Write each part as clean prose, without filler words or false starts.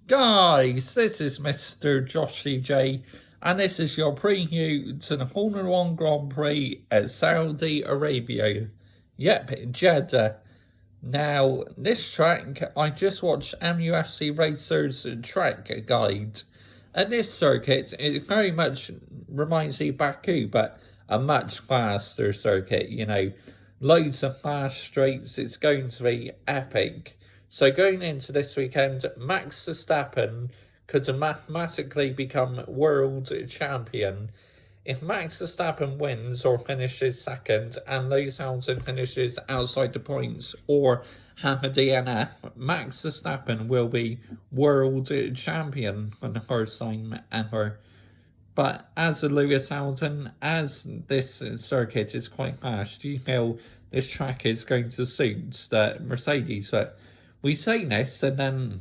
Guys, this is Mr. Joshy J, and this is your preview to the Formula One Grand Prix at Saudi Arabia. Yep, Jeddah. Now, this track, I just watched MUFC Racer's track guide, and this circuit, it very much reminds me of Baku, but a much faster circuit, loads of fast straights. It's going to be epic. So going into this weekend, Max Verstappen could mathematically become world champion. If Max Verstappen wins or finishes second and Lewis Hamilton finishes outside the points or have a DNF, Max Verstappen will be world champion for the first time ever. But as a Lewis Hamilton, as this circuit is quite fast, do you feel this track is going to suit the Mercedes? But we say this, and then,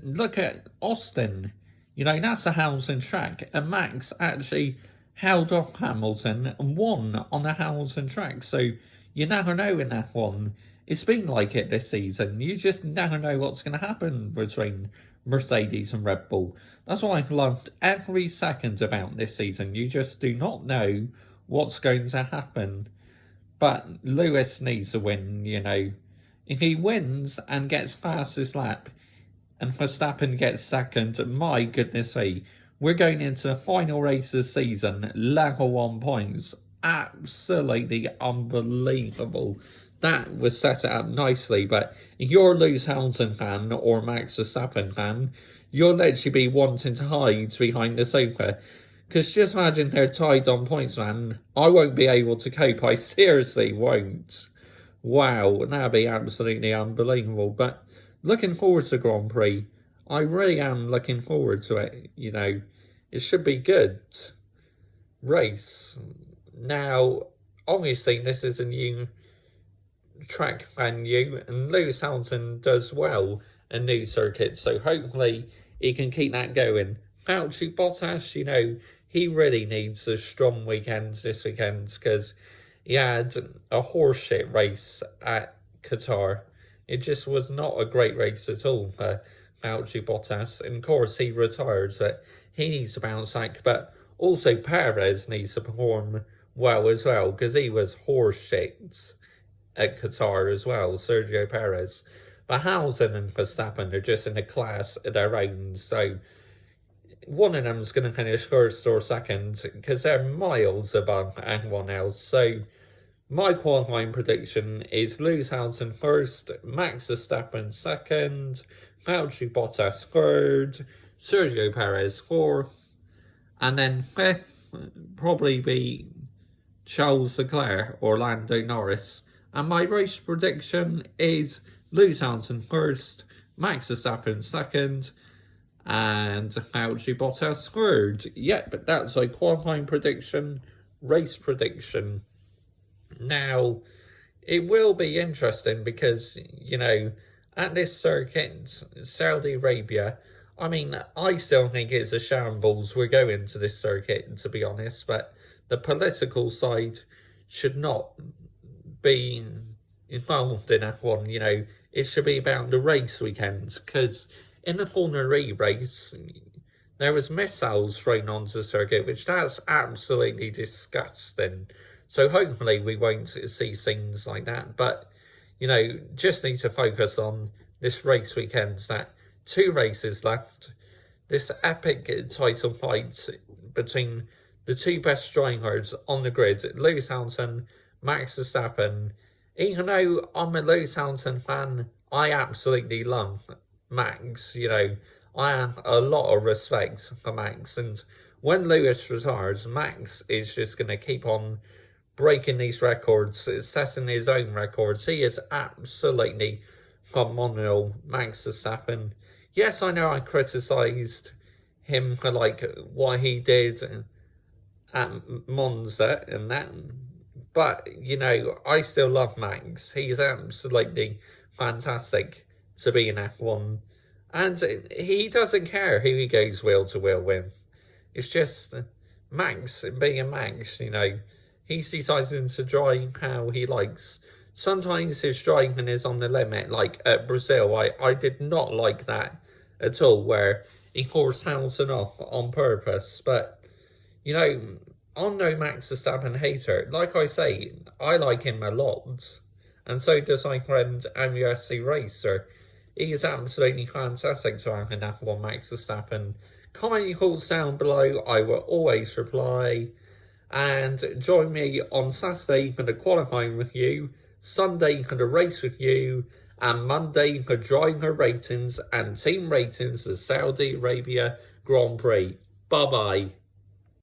look at Austin. That's a Hamilton track, and Max actually held off Hamilton and won on a Hamilton track. So you never know in F1. It's been like it this season. You just never know what's going to happen between Mercedes and Red Bull. That's what I've loved every second about this season. You just do not know what's going to happen. But Lewis needs a win, If he wins and gets fastest lap and Verstappen gets second, my goodness me, we're going into the final race of the season, level 1 points. Absolutely unbelievable. That was set it up nicely, but if you're a Lewis Hamilton fan or Max Verstappen fan, you'll literally be wanting to hide behind the sofa. Because just imagine they're tied on points, man. I won't be able to cope. I seriously won't. Wow, that'd be absolutely unbelievable. But looking forward to the Grand Prix. I really am looking forward to it. It should be good race. Now, obviously, this is a new track venue, and Lewis Hamilton does well in new circuits, so hopefully he can keep that going. Valtteri Bottas, he really needs a strong weekend this weekend because he had a horseshit race at Qatar. It just was not a great race at all for Valtteri Bottas. And of course, he retired, so he needs to bounce back. But also, Perez needs to perform well as well because he was horseshit at Qatar as well, Sergio Perez. But Hamilton and Verstappen are just in a class of their own, so one of them's going to finish first or second because they're miles above anyone else. So my qualifying prediction is Lewis Hamilton first, Max Verstappen second, Valtteri Bottas third, Sergio Perez fourth, and then fifth probably be Charles Leclerc or Lando Norris. And my race prediction is Lewis Hamilton first, Max Verstappen second, and Valtteri Bottas third. But that's a qualifying prediction, race prediction. Now, it will be interesting because, at this circuit, Saudi Arabia, I still think it's a shambles we're going to this circuit, to be honest, but the political side should not be involved in F1, it should be about the race weekends, because in the Formula E race, there was missiles thrown onto the circuit, which that's absolutely disgusting. So hopefully we won't see things like that, but, just need to focus on this race weekend, that 2 races left, this epic title fight between the 2 best drivers on the grid, Lewis Hamilton, Max Verstappen. Even though I'm a Lewis Hamilton fan, I absolutely love Max. I have a lot of respect for Max. And when Lewis retires, Max is just going to keep on breaking these records, setting his own records. He is absolutely phenomenal, Max Verstappen. Yes, I know I criticised him for what he did at Monza and that, but I still love Max. He's absolutely fantastic to be in F1, and he doesn't care who he goes wheel to wheel with. It's just Max being a Max. He's deciding to drive how he likes. Sometimes his driving is on the limit, like at Brazil. I did not like that at all, where he calls Hamilton off on purpose. But, you know, I'm no Max Verstappen hater. Like I say, I like him a lot. And so does my friend MUSC Racer. He is absolutely fantastic to have in F1 Max Verstappen. Comment your thoughts down below. I will always reply. And join me on Saturday for the qualifying review, Sunday for the race review, and Monday for driver ratings and team ratings of Saudi Arabia Grand Prix. Bye-bye.